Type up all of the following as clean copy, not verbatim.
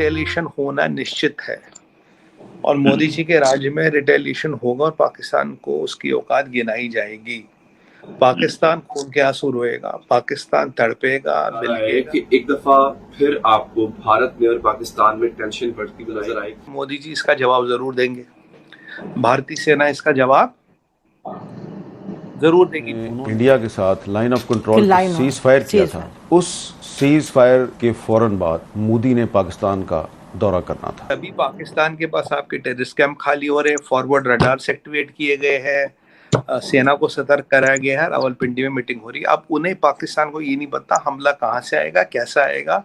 Retaliation होना निश्चित है और मोदी जी के राज्य में रिटेलिएशन होगा और पाकिस्तान को उसकी औकात गिनाई जाएगी। पाकिस्तान खून के आंसू रोएगा, पाकिस्तान तड़पेगा, बिलकेगा। कि एक दफा फिर आपको भारत में और पाकिस्तान में टेंशन बढ़ती हुई नजर आएगी। मोदी जी इसका जवाब जरूर देंगे, भारतीय सेना इसका जवाब जरूर देगी। इंडिया के साथ line of control cease fire किया था, उस सीज फायर के फौरन बाद मोदी ने पाकिस्तान का दौरा करना था। अभी पाकिस्तान के पास आपके टेररिस्ट कैंप खाली हो रहे हैं, फॉरवर्ड रडार एक्टिवेट किए गए हैं, सेना को सतर्क कराया गया है, रावलपिंडी में मीटिंग हो रही है। अब उन्हें पाकिस्तान को ये नहीं पता हमला कहाँ से आएगा, कैसा आएगा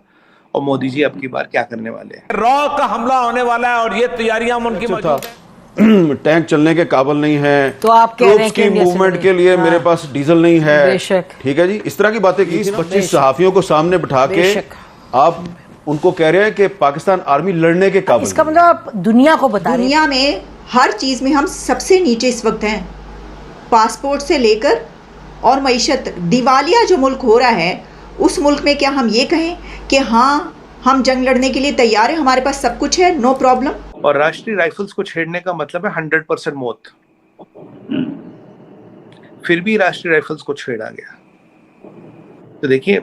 और मोदी जी अब की बार क्या करने वाले हैं। रॉ का हमला होने वाला है और ये तैयारियां उनकी मौजूद हैं। टैंक चलने के काबिल नहीं है, तो आप कह रहे हैं की मूवमेंट के लिए मेरे पास डीजल नहीं है, ठीक है जी। इस तरह की बातें की 25 सहाफियों को सामने बिठा के आप उनको कह रहे हैं कि पाकिस्तान आर्मी लड़ने के काबिल। इसका मतलब आप दुनिया को बता रहे हैं। दुनिया में हर चीज में हम सबसे नीचे इस वक्त हैं, पासपोर्ट से लेकर और मईशत तक। दिवालिया जो मुल्क हो रहा है, उस मुल्क में क्या हम ये कहें कि हाँ हम जंग लड़ने के लिए तैयार हैं, हमारे पास सब कुछ है, नो प्रॉब्लम। और राष्ट्रीय राइफल्स को छेड़ने का मतलब है 100% मौत। फिर भी राष्ट्रीय राइफल्स को छेड़ा गया। तो देखिए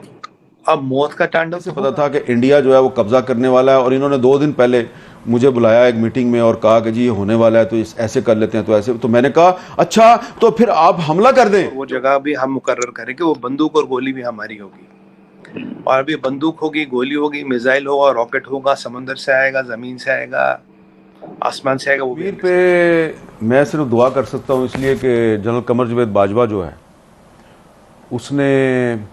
अब मौत का तांडव से पता था कि इंडिया जो है वो कब्जा करने वाला है, और इन्होंने 2 दिन पहले मुझे बुलाया एक मीटिंग में और कहा कि जी ये होने वाला है, तो ऐसे कर लेते हैं, तो ऐसे। तो मैंने कहा अच्छा तो फिर आप हमला कर दें। वो जगह भी हम मुकर्रर करें कि वो बंदूक और गोली भी हमारी होगी, और अभी बंदूक होगी, गोली होगी, मिसाइल होगा, रॉकेट होगा, समुद्र से आएगा, जमीन से आएगा, आसमान से आएगा। वो कश्मीर पे मैं सिर्फ दुआ कर सकता हूँ, इसलिए कि जनरल कमर जावेद बाजवा जो है उसने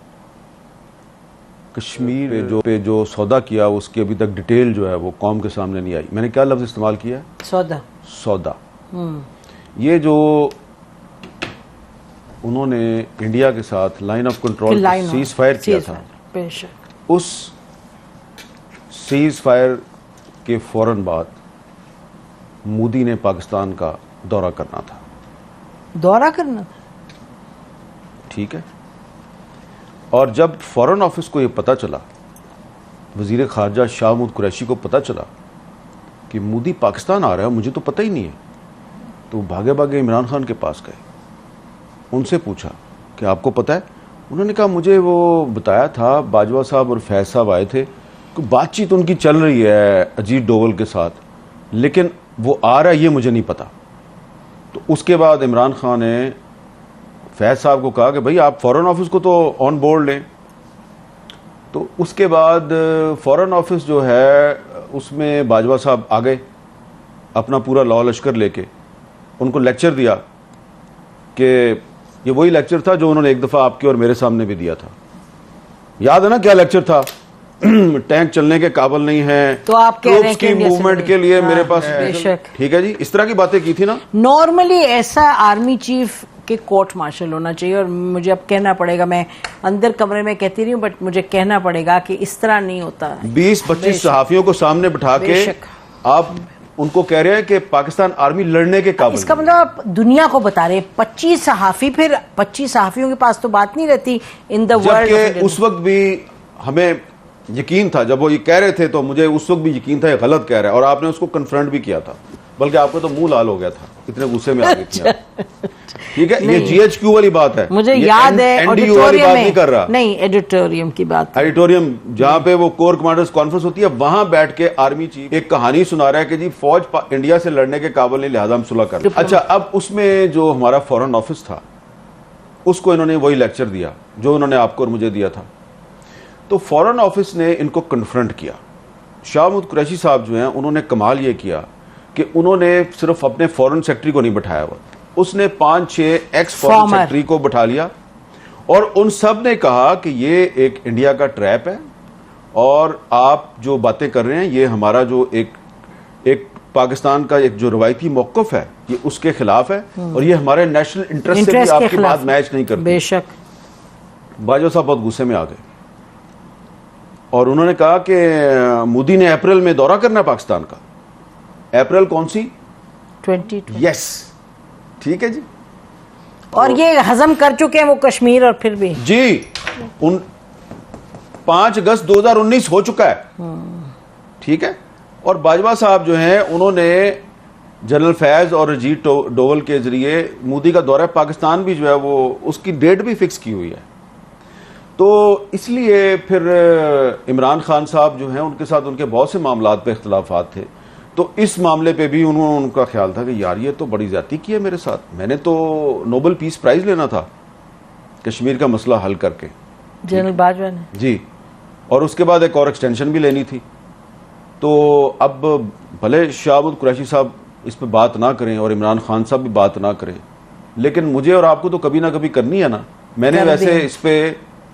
कश्मीर पे जो सौदा किया उसकी अभी तक डिटेल जो है वो कौम के सामने नहीं आई। मैंने क्या लफ्ज इस्तेमाल किया है? सौदा। ये जो उन्होंने इंडिया के साथ line of control cease fire किया था, उस सीज फायर के फौरन बाद मोदी ने पाकिस्तान का दौरा करना था। ठीक है। और जब फॉरेन ऑफिस को यह पता चला, वजीर खारजा शाह महमूद कुरैशी को पता चला कि मोदी पाकिस्तान आ रहा है, मुझे तो पता ही नहीं है, तो भागे भागे इमरान खान के पास गए, उनसे पूछा कि आपको पता है? उन्होंने कहा मुझे वो बताया था, बाजवा साहब और फैज साहब आए थे, कि बातचीत उनकी चल रही है अजीत डोवल के साथ, लेकिन वो आ रहा है ये मुझे नहीं पता। तो उसके बाद इमरान खान ने फैज साहब को कहा कि भाई आप फॉरेन ऑफिस को तो ऑन बोर्ड लें। तो उसके बाद फॉरेन ऑफिस जो है उसमें बाजवा साहब आ गए अपना पूरा लॉ लश्कर लेके, उनको लेक्चर दिया कि ये वही लेक्चर था जो उन्होंने एक दफ़ा आपके और मेरे सामने भी दिया था। याद है ना क्या लेक्चर था? टैंक चलने के काबिल नहीं है, तो आप कह रहे हैं की मूवमेंट के लिए मेरे पास, ठीक है जी, इस तरह की बातें की थी ना। नॉर्मली ऐसा आर्मी चीफ के कोर्ट मार्शल होना चाहिए, और मुझे अब कहना पड़ेगा, मैं अंदर कमरे में कहती रही हूँ बट मुझे कहना पड़ेगा कि इस तरह नहीं होता। 20-25 सहाफियों को सामने बिठा के आप उनको कह रहे हैं कि पाकिस्तान आर्मी लड़ने के काबिल। इसका मतलब आप दुनिया को बता रहे हैं 25 सहाफी, फिर 25 सहाफियों के पास तो बात नहीं रहती इन द वर्ल्ड। उस वक्त भी हमें यकीन था, जब वो ये कह रहे थे तो मुझे उस वक्त भी यकीन था ये गलत कह रहा है, और आपने उसको कन्फ्रंट भी किया था, बल्कि आपका तो मुंह लाल हो गया था, इतने गुस्से में आ गई थी। ठीक है, ये GHQ वाली बात है, मुझे याद है NDU वाली बात नहीं कर रहा, नहीं एडिटोरियम की बात, एडिटोरियम जहां पे वो कोर कमांडर्स कॉन्फ्रेंस होती है, वहां बैठ के आर्मी चीफ एक कहानी सुना रहा है कि जी फौज इंडिया से लड़ने के काबिल नहीं, लिहाजा हम सुलह कर। अच्छा, अब उसमें जो हमारा फॉरेन ऑफिस था उसको इन्होंने वही लेक्चर दिया जो उन्होंने आपको और मुझे दिया था। तो फॉरेन ऑफिस ने इनको कन्फ्रंट किया। शाह महमूद कुरैशी साहब जो हैं उन्होंने कमाल ये किया कि उन्होंने सिर्फ अपने फॉरेन सेक्रेटरी को नहीं बैठाया हुआ, उसने 5-6 एक्स फॉरेन सेक्रेटरी को बैठा लिया, और उन सब ने कहा कि ये एक इंडिया का ट्रैप है, और आप जो बातें कर रहे हैं ये हमारा जो एक पाकिस्तान का एक जो रवायती मौक़िफ़ है ये उसके खिलाफ है, और ये हमारे नेशनल इंटरेस्ट से भी आपकी बात मैच नहीं करती। बेशक बाजवा साहब बहुत गुस्से में आ गए, और उन्होंने कहा कि मोदी ने अप्रैल में दौरा करना पाकिस्तान का। अप्रैल कौन सी? 2020। यस, ठीक है जी। और ये हजम कर चुके हैं वो कश्मीर, और फिर भी जी 5 अगस्त 2019 हो चुका है, ठीक है। और बाजवा साहब जो हैं उन्होंने जनरल फैज और अजीत डोवल के जरिए मोदी का दौरा पाकिस्तान भी जो है वो उसकी डेट भी फिक्स की हुई है। तो इसलिए फिर इमरान खान साहब जो हैं उनके साथ उनके बहुत से मामलात पे इख्तलाफात थे, तो इस मामले पे भी उनका ख्याल था कि यार ये तो बड़ी ज्यादती की है मेरे साथ, मैंने तो नोबेल पीस प्राइज लेना था कश्मीर का मसला हल करके, जनरल बाजवा ने जी, और उसके बाद एक और एक्सटेंशन भी लेनी थी। तो अब भले शाहबुद कुरैशी साहब इस पे बात ना करें और इमरान खान साहब भी बात ना करें, लेकिन मुझे और आपको तो कभी ना कभी करनी है ना। मैंने वैसे इस पे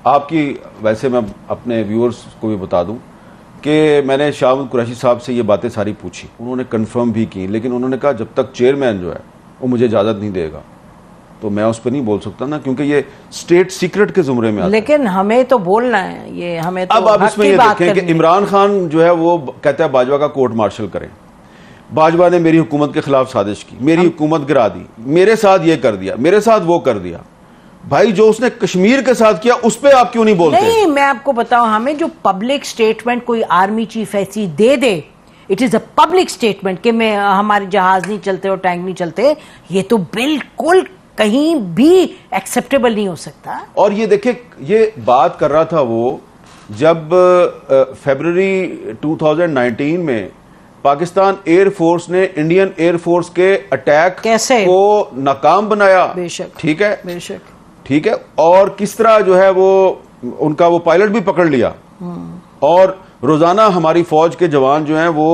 आपकी, वैसे मैं अपने व्यूअर्स को भी बता दूं कि मैंने शाहबुद कुरैशी साहब से ये बातें सारी पूछी, उन्होंने कंफर्म भी की, लेकिन उन्होंने कहा जब तक चेयरमैन जो है वो मुझे इजाज़त नहीं देगा तो मैं उस पर नहीं बोल सकता ना, क्योंकि ये स्टेट सीक्रेट के जुमरे में आता है। लेकिन हमें तो बोलना है, ये हमें तो अब आप इसमें ये देखें कि इमरान खान जो है वो कहता है बाजवा का कोर्ट मार्शल करें, बाजवा ने मेरी हुकूमत के खिलाफ साजिश की, मेरी हुकूमत गिरा दी, मेरे साथ ये कर दिया, मेरे साथ वो कर दिया। भाई जो उसने कश्मीर के साथ किया उस पर आप क्यों नहीं बोलते? नहीं, मैं आपको बताऊं, हमें जो पब्लिक स्टेटमेंट कोई आर्मी चीफ ऐसी दे दे, it is a public statement कि मैं हमारे जहाज नहीं चलते और टैंक नहीं चलते, ये तो बिल्कुल कहीं भी एक्सेप्टेबल नहीं हो सकता। और ये देखे, ये बात कर रहा था वो जब फरवरी 2019 में पाकिस्तान एयरफोर्स ने इंडियन एयरफोर्स के अटैक कैसे को नाकाम बनाया। बेशक, ठीक है, बेशक, ठीक है, और किस तरह जो है वो उनका वो पायलट भी पकड़ लिया, और रोजाना हमारी फौज के जवान जो हैं वो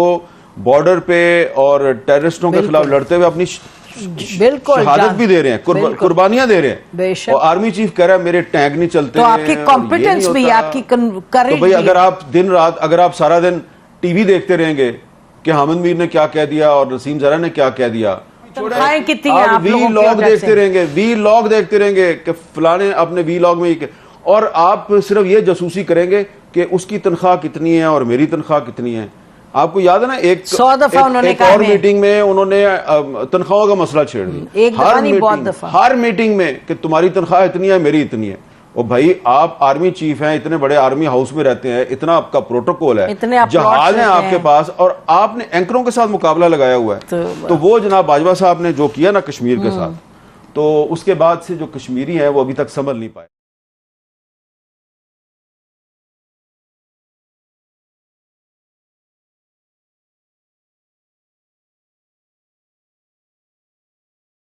बॉर्डर पे और टेररिस्टों के खिलाफ लड़ते हुए अपनी बिल्कुल शहादत भी दे रहे हैं, कुर्बानियां दे रहे हैं। बेशक। और आर्मी चीफ कह रहा है मेरे टैंक नहीं चलते, तो आपकी कॉम्पिटेंस भी, आपकी करेज, तो भाई अगर आप दिन रात, अगर आप सारा दिन टीवी देखते रहेंगे कि हामिद मीर ने क्या कह दिया और नसीम जरा ने क्या कह दिया, कितनी है आप लोगों की वीलॉग देखते रहेंगे, वीलॉग देखते रहेंगे कि फलाने अपने वीलॉग में, और आप सिर्फ ये जासूसी करेंगे कि उसकी तनख्वाह कितनी है और मेरी तनख्वाह कितनी है। आपको याद है ना एक 100 दफा उन्होंने एक और मीटिंग में उन्होंने तनख्वाहों का मसला छेड़ दिया, हर मीटिंग में कि तुम्हारी तनख्वाह इतनी है, मेरी इतनी है। और भाई आप आर्मी चीफ हैं, इतने बड़े आर्मी हाउस में रहते हैं, इतना आपका प्रोटोकॉल है, जहाज है आपके पास, और आपने एंकरों के साथ मुकाबला लगाया हुआ है। तो वो जनाब बाजवा साहब ने जो किया ना कश्मीर के साथ, तो उसके बाद से जो कश्मीरी है वो अभी तक संभल नहीं पाए।